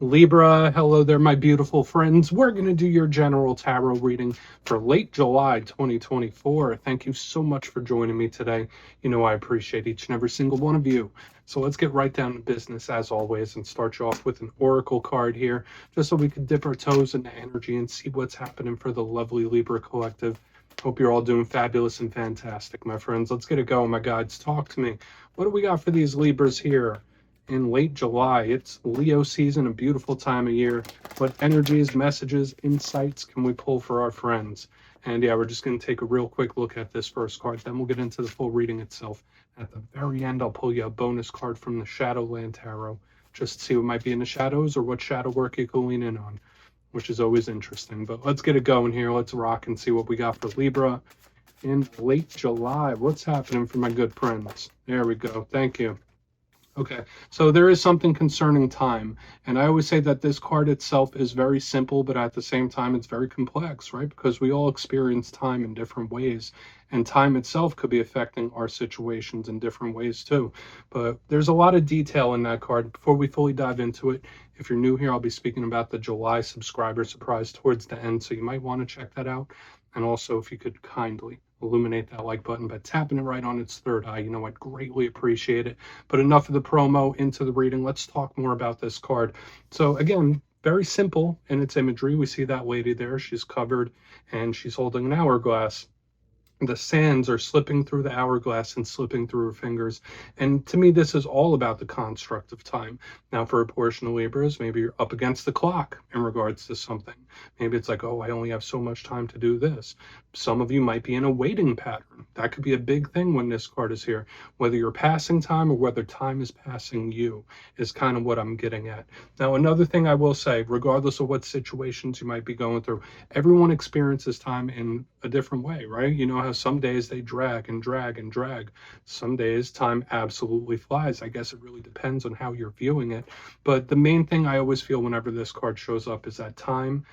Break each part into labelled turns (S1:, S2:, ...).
S1: Libra, hello there, my beautiful friends. We're going to do your general tarot reading for late July 2024. Thank you so much for joining me today. You know I appreciate each and every single one of you. So let's get right down to business as always and start you off with an oracle card here, just so we can dip our toes into energy and see what's happening for the lovely Libra collective. Hope you're all doing fabulous and fantastic, my friends. Let's get it going, my guides. Talk to me. What do we got for these Libras here? In late July, it's Leo season, a beautiful time of year. What energies, messages, insights can we pull for our friends? And yeah, we're just going to take a real quick look at this first card. Then we'll get into the full reading itself. At the very end, I'll pull you a bonus card from the Shadowland Tarot, just to see what might be in the shadows or what shadow work you can lean in on, which is always interesting. But let's get it going here. Let's rock and see what we got for Libra in late July. What's happening for my good friends? There we go. Thank you. Okay, so there is something concerning time, and I always say that this card itself is very simple, but at the same time it's very complex, right? Because we all experience time in different ways, and time itself could be affecting our situations in different ways too. But there's a lot of detail in that card. Before we fully dive into it, if you're new here, I'll be speaking about the July subscriber surprise towards the end, so you might want to check that out. And also, if you could kindly illuminate that like button by tapping it right on its third eye, you know, I'd greatly appreciate it. But enough of the promo, into the reading. Let's talk more about this card. So again, very simple in its imagery. We see that lady there. She's covered and she's holding an hourglass. The sands are slipping through the hourglass and slipping through her fingers. And to me, this is all about the construct of time. Now, for a portion of Libras, maybe you're up against the clock in regards to something. Maybe it's like, oh, I only have so much time to do this. Some of you might be in a waiting pattern. That could be a big thing when this card is here. Whether you're passing time or whether time is passing you is kind of what I'm getting at. Now, another thing I will say, regardless of what situations you might be going through, everyone experiences time in a different way, right? You know how some days they drag and drag and drag. Some days time absolutely flies. I guess it really depends on how you're viewing it. But the main thing I always feel whenever this card shows up is that time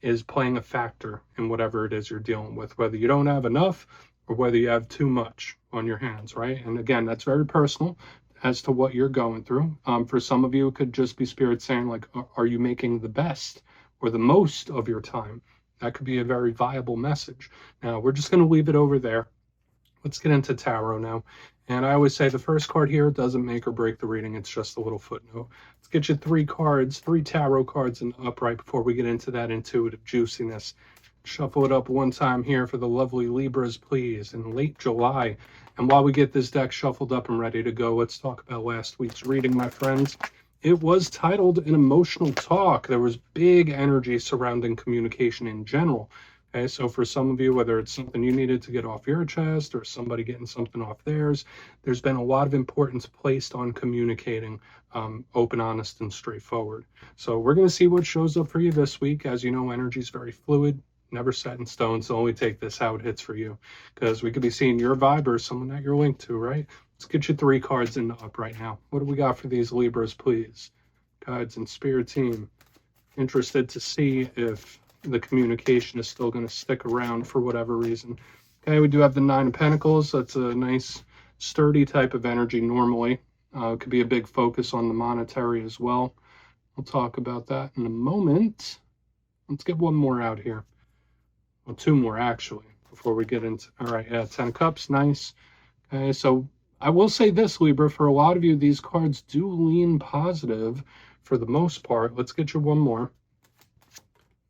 S1: is playing a factor in whatever it is you're dealing with, whether you don't have enough or whether you have too much on your hands, right? And again, that's very personal as to what you're going through. For some of you, it could just be spirit saying, like, are you making the best or the most of your time? That could be a very viable message. Now, we're just going to leave it over there. Let's get into tarot now. And I always say the first card here doesn't make or break the reading. It's just a little footnote. Let's get you three tarot cards in the upright before we get into that intuitive juiciness. Shuffle it up one time here for the lovely Libras, please, in late July. And while we get this deck shuffled up and ready to go, let's talk about last week's reading, my friends. It was titled An Emotional Talk. There was big energy surrounding communication in general. Okay, so for some of you, whether it's something you needed to get off your chest or somebody getting something off theirs, there's been a lot of importance placed on communicating open, honest, and straightforward. So we're going to see what shows up for you this week. As you know, energy is very fluid, never set in stone, so only take this how it hits for you, because we could be seeing your vibe or someone that you're linked to, right? Let's get you three cards in the upright now. What do we got for these Libras, please? Guides and spirit team. Interested to see if the communication is still going to stick around for whatever reason. Okay, we do have the Nine of Pentacles. That's a nice, sturdy type of energy normally. It could be a big focus on the monetary as well. We'll talk about that in a moment. Let's get one more out here. Well, two more, actually, before we get into... All right, yeah, 10 of Cups, nice. Okay, so I will say this, Libra, for a lot of you, these cards do lean positive for the most part. Let's get you one more.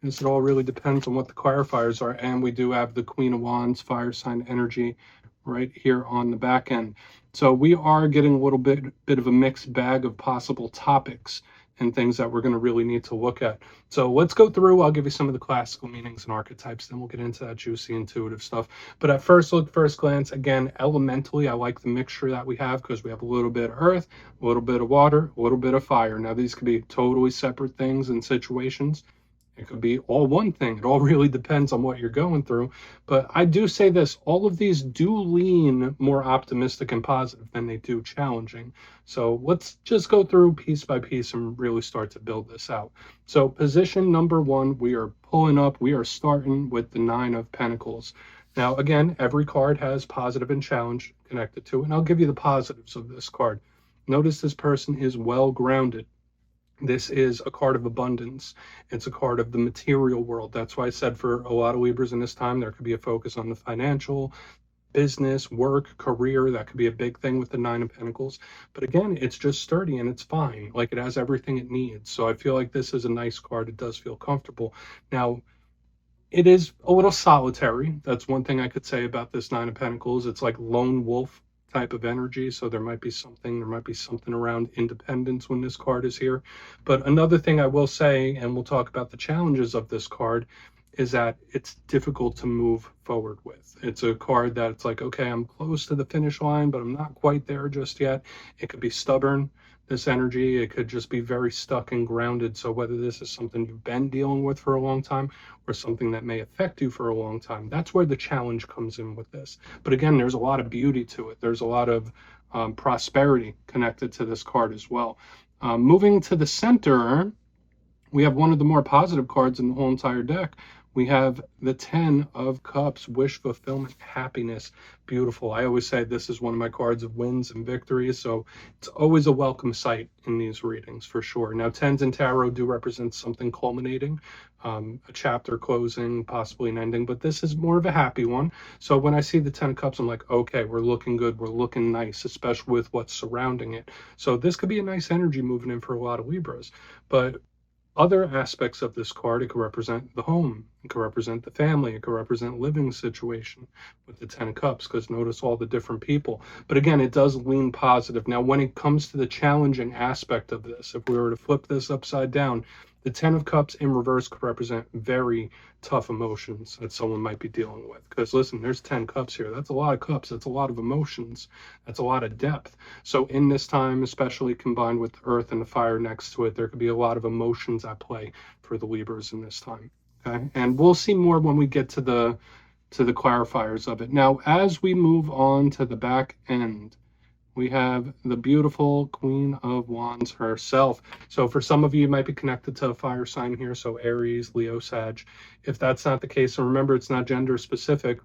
S1: This, it all really depends on what the clarifiers are. And we do have the Queen of Wands, fire sign energy right here on the back end. So we are getting a little bit of a mixed bag of possible topics and things that we're going to really need to look at. So let's go through. I'll give you some of the classical meanings and archetypes, then we'll get into that juicy intuitive stuff. But at first look, first glance, again, elementally, I like the mixture that we have, because we have a little bit of earth, a little bit of water, a little bit of fire. Now, these could be totally separate things and situations. It could be all one thing. It all really depends on what you're going through. But I do say this, all of these do lean more optimistic and positive than they do challenging. So let's just go through piece by piece and really start to build this out. So position number one, we are pulling up, we are starting with the Nine of Pentacles. Now, again, every card has positive and challenge connected to it. And I'll give you the positives of this card. Notice this person is well grounded. This is a card of abundance. It's a card of the material world. That's why I said for a lot of Libras in this time, there could be a focus on the financial, business, work, career. That could be a big thing with the Nine of Pentacles. But again, it's just sturdy and it's fine. Like, it has everything it needs. So I feel like this is a nice card. It does feel comfortable. Now, it is a little solitary. That's one thing I could say about this Nine of Pentacles. It's like lone wolf type of energy. So there might be something around independence when this card is here. But another thing I will say, and we'll talk about the challenges of this card, is that it's difficult to move forward with. It's a card that it's like, okay, I'm close to the finish line, but I'm not quite there just yet. It could be stubborn, this energy. It could just be very stuck and grounded. So whether this is something you've been dealing with for a long time or something that may affect you for a long time, that's where the challenge comes in with this. But again, there's a lot of beauty to it. There's a lot of prosperity connected to this card as well. Moving to the center, we have one of the more positive cards in the whole entire deck. We have the 10 of Cups, wish fulfillment, happiness, beautiful. I always say this is one of my cards of wins and victories, so it's always a welcome sight in these readings for sure. Now, 10s in tarot do represent something culminating, a chapter closing, possibly an ending, but this is more of a happy one. So when I see the 10 of Cups, I'm like, okay, we're looking good, we're looking nice, especially with what's surrounding it. So this could be a nice energy moving in for a lot of Libras. But other aspects of this card, it could represent the home, it could represent the family, it could represent living situation with the 10 of Cups, because notice all the different people. But again, it does lean positive. Now, when it comes to the challenging aspect of this, if we were to flip this upside down, the 10 of Cups in reverse could represent very tough emotions that someone might be dealing with. Because listen, there's 10 cups here. That's a lot of cups. That's a lot of emotions. That's a lot of depth. So in this time, especially combined with the earth and the fire next to it, there could be a lot of emotions at play for the Libras in this time. Okay, and we'll see more when we get to the clarifiers of it. Now, as we move on to the back end, we have the beautiful Queen of Wands herself. So for some of you, you might be connected to a fire sign here, so Aries, Leo, Sag. If that's not the case, and remember, it's not gender specific,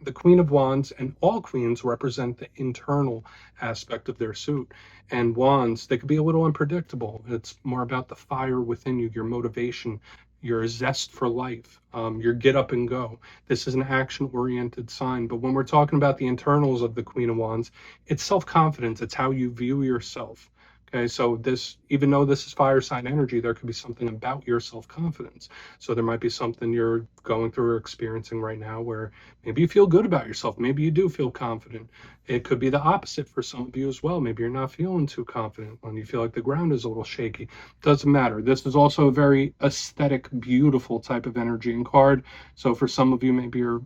S1: the Queen of Wands and all queens represent the internal aspect of their suit. And wands, they could be a little unpredictable. It's more about the fire within you, your motivation, your zest for life, your get up and go. This is an action-oriented sign. But when we're talking about the internals of the Queen of Wands, it's self-confidence. It's how you view yourself. Okay, so this, even though this is fire sign energy, there could be something about your self-confidence. So there might be something you're going through or experiencing right now where maybe you feel good about yourself. Maybe you do feel confident. It could be the opposite for some of you as well. Maybe you're not feeling too confident when you feel like the ground is a little shaky. Doesn't matter. This is also a very aesthetic, beautiful type of energy and card. So for some of you, maybe you're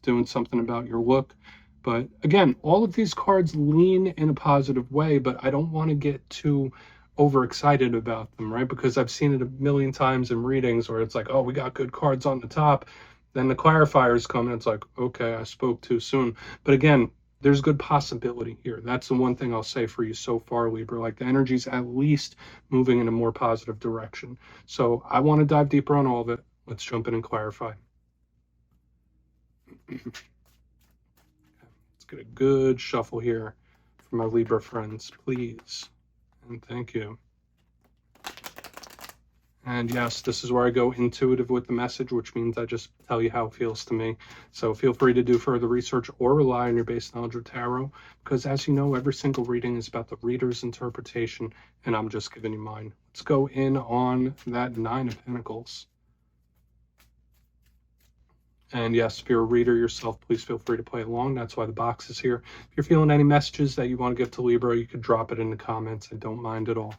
S1: doing something about your look. But again, all of these cards lean in a positive way, but I don't want to get too overexcited about them, right? Because I've seen it a million times in readings where it's like, oh, we got good cards on the top. Then the clarifiers come and it's like, okay, I spoke too soon. But again, there's good possibility here. That's the one thing I'll say for you so far, Libra. Like, the energy's at least moving in a more positive direction. So I want to dive deeper on all of it. Let's jump in and clarify. Get a good shuffle here for my Libra friends, please. And thank you. And yes, this is where I go intuitive with the message, which means I just tell you how it feels to me. So feel free to do further research or rely on your base knowledge of tarot, because as you know, every single reading is about the reader's interpretation, and I'm just giving you mine. Let's go in on that Nine of Pentacles. And yes, if you're a reader yourself, please feel free to play along. That's why the box is here. If you're feeling any messages that you want to give to Libra, you could drop it in the comments. I don't mind at all.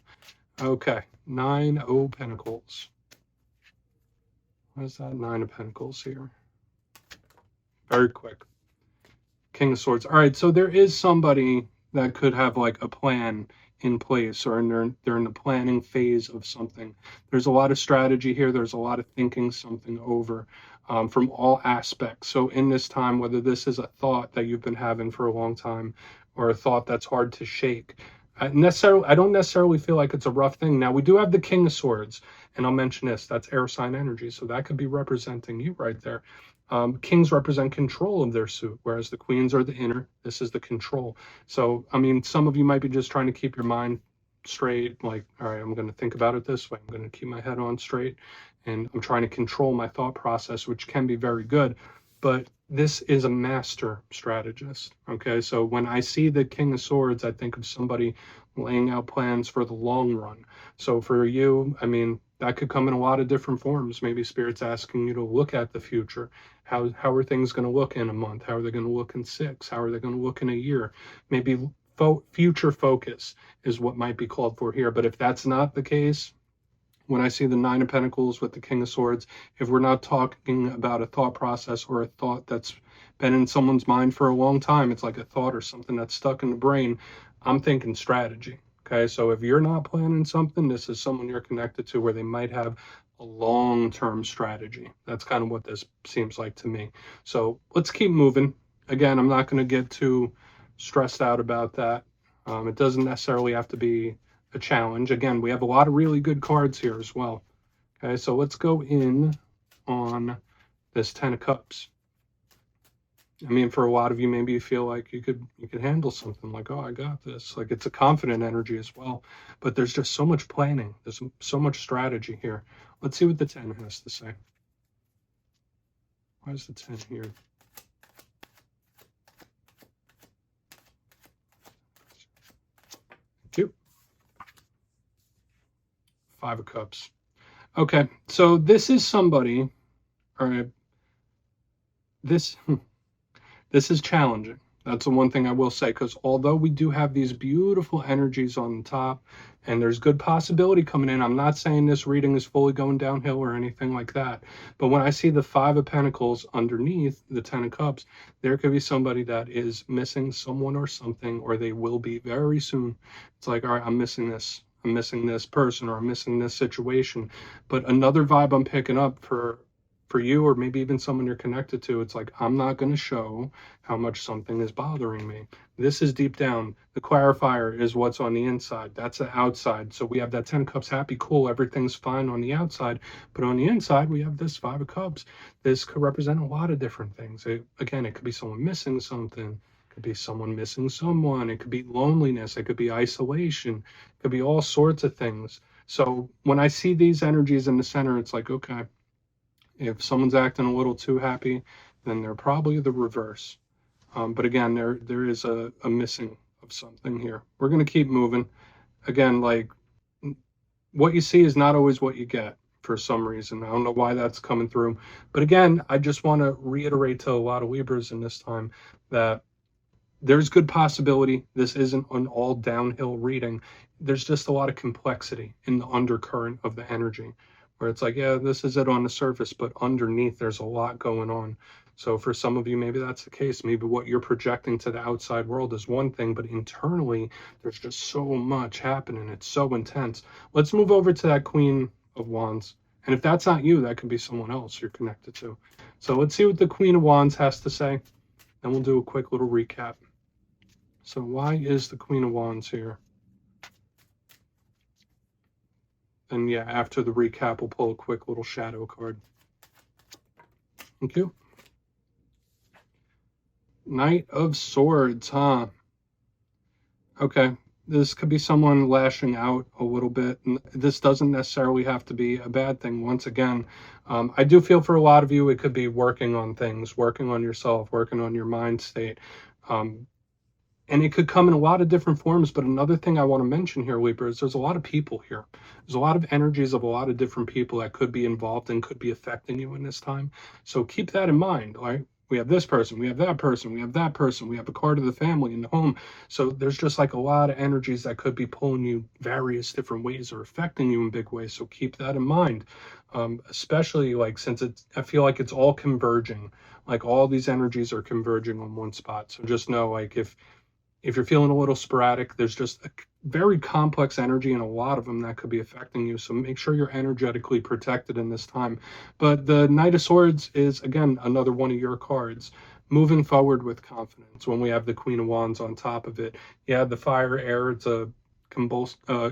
S1: Okay, Nine of Pentacles. What is that Nine of Pentacles here? Very quick. King of Swords. All right, so there is somebody that could have like a plan in place, or they're in the planning phase of something. There's a lot of strategy here. There's a lot of thinking something over. From all aspects. So in this time, whether this is a thought that you've been having for a long time or a thought that's hard to shake, I don't necessarily feel like it's a rough thing. Now, we do have the King of Swords, and I'll mention this, that's air sign energy, so that could be representing you right there. Kings represent control of their suit, whereas the queens are the inner. This is the control. So, I mean, some of you might be just trying to keep your mind straight, like, all right, I'm going to think about it this way. I'm going to keep my head on straight, and I'm trying to control my thought process, which can be very good. But this is a master strategist. Okay, so when I see the King of Swords, I think of somebody laying out plans for the long run. So for you, I mean, that could come in a lot of different forms. Maybe Spirit's asking you to look at the future. How are things going to look in a month? How are they going to look in 6? How are they going to look in a year? Maybe future focus is what might be called for here. But if that's not the case, when I see the 9 of Pentacles with the King of Swords, if we're not talking about a thought process or a thought that's been in someone's mind for a long time, it's like a thought or something that's stuck in the brain, I'm thinking strategy. Okay, so if you're not planning something, this is someone you're connected to where they might have a long-term strategy. That's kind of what this seems like to me. So let's keep moving. Again, I'm not going to get too stressed out about that. It doesn't necessarily have to be a challenge. Again, we have a lot of really good cards here as well. Okay, so let's go in on this 10 of Cups. I mean, for a lot of you, maybe you feel like you could handle something, like, oh, I got this. Like, it's a confident energy as well. But there's just so much planning. There's so much strategy here. Let's see what the 10 has to say. Why is the 10 here? Thank you. 5 of Cups. Okay, so this is somebody, all right, this is challenging. That's the one thing I will say, because although we do have these beautiful energies on the top and there's good possibility coming in, I'm not saying this reading is fully going downhill or anything like that. But when I see the 5 of Pentacles underneath the 10 of Cups, there could be somebody that is missing someone or something, or they will be very soon. It's like, all right, I'm missing this. I'm missing this person, or I'm missing this situation. But another vibe I'm picking up for you, or maybe even someone you're connected to, it's like, I'm not going to show how much something is bothering me. This is deep down. The clarifier is what's on the inside. That's the outside. So we have that 10 of Cups, happy, cool, everything's fine on the outside. But on the inside, we have this 5 of Cups. This could represent a lot of different things. Again, it could be someone missing something. It could be someone missing someone. It could be loneliness. It could be isolation. It could be all sorts of things. So when I see these energies in the center, it's like, okay, if someone's acting a little too happy, then they're probably the reverse. But again, there is a missing of something here. We're going to keep moving. Again, like, what you see is not always what you get for some reason. I don't know why that's coming through. But again, I just want to reiterate to a lot of Libras in this time that there's good possibility. This isn't an all downhill reading. There's just a lot of complexity in the undercurrent of the energy, where it's like, yeah, this is it on the surface, but underneath there's a lot going on. So for some of you, maybe that's the case. Maybe what you're projecting to the outside world is one thing, but internally there's just so much happening. It's so intense. Let's move over to that Queen of Wands. And if that's not you, that could be someone else you're connected to. So let's see what the Queen of Wands has to say. Then we'll do a quick little recap. So why is the Queen of Wands here? And yeah, after the recap, we'll pull a quick little shadow card. Thank you. Knight of Swords, huh? Okay, this could be someone lashing out a little bit. And this doesn't necessarily have to be a bad thing. Once again, I do feel for a lot of you, it could be working on things, working on yourself, working on your mind state. And it could come in a lot of different forms. But another thing I want to mention here, Libra, is there's a lot of people here. There's a lot of energies of a lot of different people that could be involved and could be affecting you in this time. So keep that in mind, right? We have this person, we have that person, we have that person, we have a card of the family in the home. So there's just like a lot of energies that could be pulling you various different ways or affecting you in big ways. So keep that in mind, especially like since I feel like it's all converging, like all these energies are converging on one spot. So just know, like, if you're feeling a little sporadic, there's just a very complex energy and a lot of them that could be affecting you. So make sure you're energetically protected in this time. But the Knight of Swords is, again, another one of your cards. Moving forward with confidence. When we have the Queen of Wands on top of it, yeah, the fire, air, it's a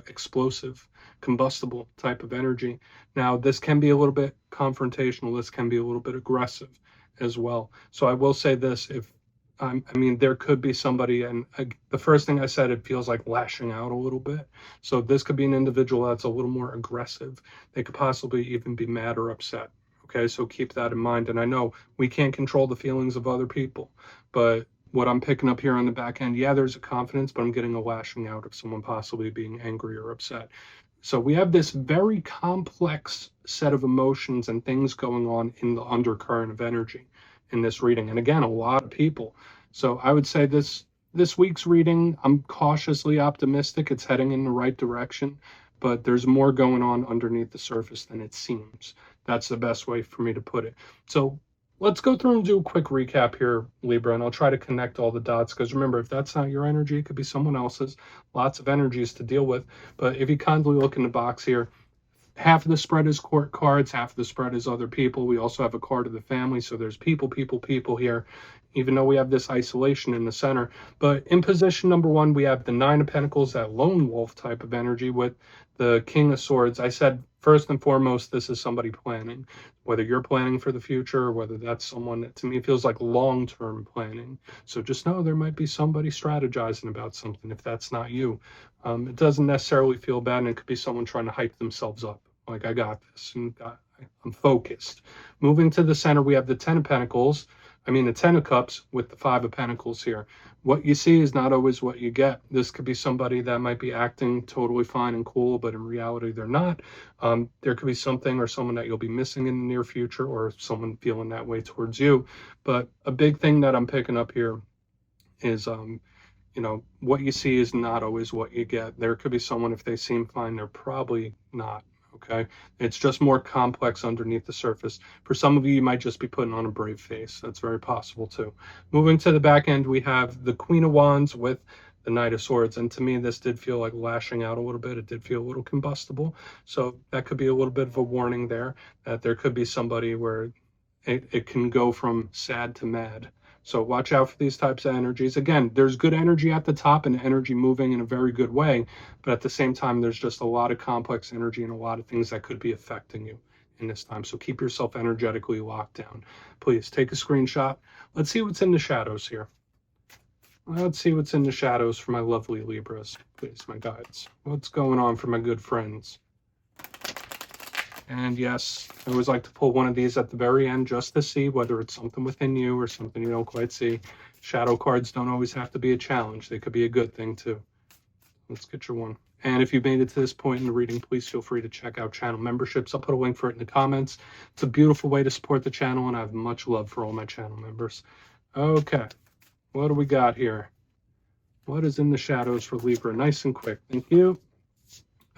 S1: explosive, combustible type of energy. Now, this can be a little bit confrontational. This can be a little bit aggressive as well. So I will say this, if I mean, there could be somebody, and the first thing I said, it feels like lashing out a little bit. So this could be an individual that's a little more aggressive. They could possibly even be mad or upset. Okay, so keep that in mind. And I know we can't control the feelings of other people, but what I'm picking up here on the back end, yeah, there's a confidence, but I'm getting a lashing out of someone possibly being angry or upset. So we have this very complex set of emotions and things going on in the undercurrent of energy in this reading. And again, a lot of people. So I would say this week's reading, I'm cautiously optimistic. It's heading in the right direction, but there's more going on underneath the surface than it seems. That's the best way for me to put it. So let's go through and do a quick recap here, Libra, and I'll try to connect all the dots, because remember, if that's not your energy, it could be someone else's. Lots of energies to deal with. But if you kindly look in the box here, half of the spread is court cards, half of the spread is other people. We also have a card of the family, so there's people here, even though we have this isolation in the center. But in position number one, we have the Nine of Pentacles, that lone wolf type of energy, with the King of Swords. I said, first and foremost, this is somebody planning. Whether you're planning for the future, or whether that's someone that, to me, feels like long-term planning. So just know there might be somebody strategizing about something if that's not you. It doesn't necessarily feel bad, and it could be someone trying to hype themselves up. Like, I got this, and I'm focused. Moving to the center, we have the Ten of Pentacles. I mean, the Ten of Cups with the Five of Pentacles here. What you see is not always what you get. This could be somebody that might be acting totally fine and cool, but in reality, they're not. There could be something or someone that you'll be missing in the near future, or someone feeling that way towards you. But a big thing that I'm picking up here is, you know, what you see is not always what you get. There could be someone, if they seem fine, they're probably not. Okay, it's just more complex underneath the surface. For some of you, you might just be putting on a brave face. That's very possible too. Moving to the back end, we have the Queen of Wands with the Knight of Swords. And to me, this did feel like lashing out a little bit. It did feel a little combustible. So that could be a little bit of a warning there, that there could be somebody where it can go from sad to mad. So watch out for these types of energies. Again, there's good energy at the top and energy moving in a very good way, but at the same time, there's just a lot of complex energy and a lot of things that could be affecting you in this time. So keep yourself energetically locked down. Please take a screenshot. Let's see what's in the shadows here. Let's see what's in the shadows for my lovely Libras. Please, my guides. What's going on for my good friends? And yes, I always like to pull one of these at the very end just to see whether it's something within you or something you don't quite see. Shadow cards don't always have to be a challenge. They could be a good thing too. Let's get your one. And if you've made it to this point in the reading, please feel free to check out channel memberships. I'll put a link for it in the comments. It's a beautiful way to support the channel, and I have much love for all my channel members. Okay, what do we got here? What is in the shadows for Libra? Nice and quick. Thank you.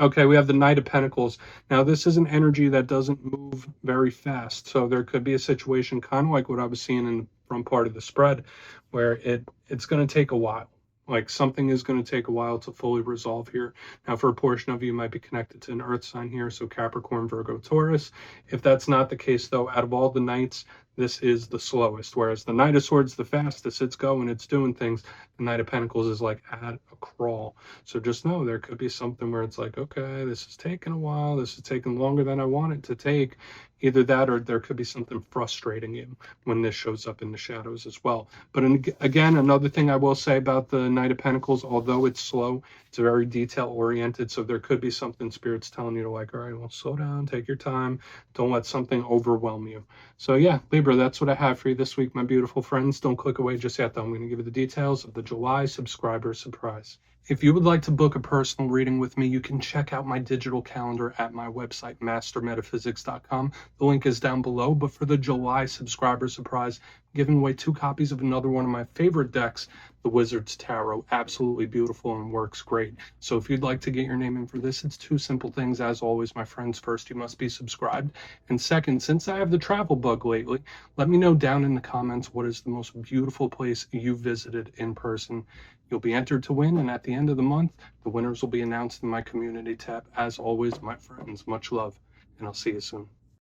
S1: Okay, we have the Knight of Pentacles. Now, this is an energy that doesn't move very fast. So there could be a situation kind of like what I was seeing in the front part of the spread, where it's going to take a while. Like, something is going to take a while to fully resolve here. Now, for a portion of you, might be connected to an earth sign here, so Capricorn, Virgo, Taurus. If that's not the case, though, out of all the Knights, this is the slowest, whereas the Knight of Swords, the fastest, it's going, it's doing things. The Knight of Pentacles is like at a crawl. So just know there could be something where it's like, okay, this is taking a while, this is taking longer than I want it to take. Either that, or there could be something frustrating you when this shows up in the shadows as well. But again, another thing I will say about the Knight of Pentacles, although it's slow, it's very detail oriented. So there could be something Spirit's telling you to, like, all right, well, slow down, take your time. Don't let something overwhelm you. So yeah, Libra, that's what I have for you this week, my beautiful friends. Don't click away just yet, though. I'm going to give you the details of the July subscriber surprise. If you would like to book a personal reading with me, you can check out my digital calendar at my website, mastermetaphysics.com. The link is down below. But for the July subscriber surprise, I'm giving away 2 copies of another one of my favorite decks, the Wizard's Tarot. Absolutely beautiful and works great. So if you'd like to get your name in for this, it's 2 simple things. As always, my friends, first, you must be subscribed. And second, since I have the travel bug lately, let me know down in the comments what is the most beautiful place you visited in person. You'll be entered to win, and at the end of the month, the winners will be announced in my community tab. As always, my friends, much love, and I'll see you soon.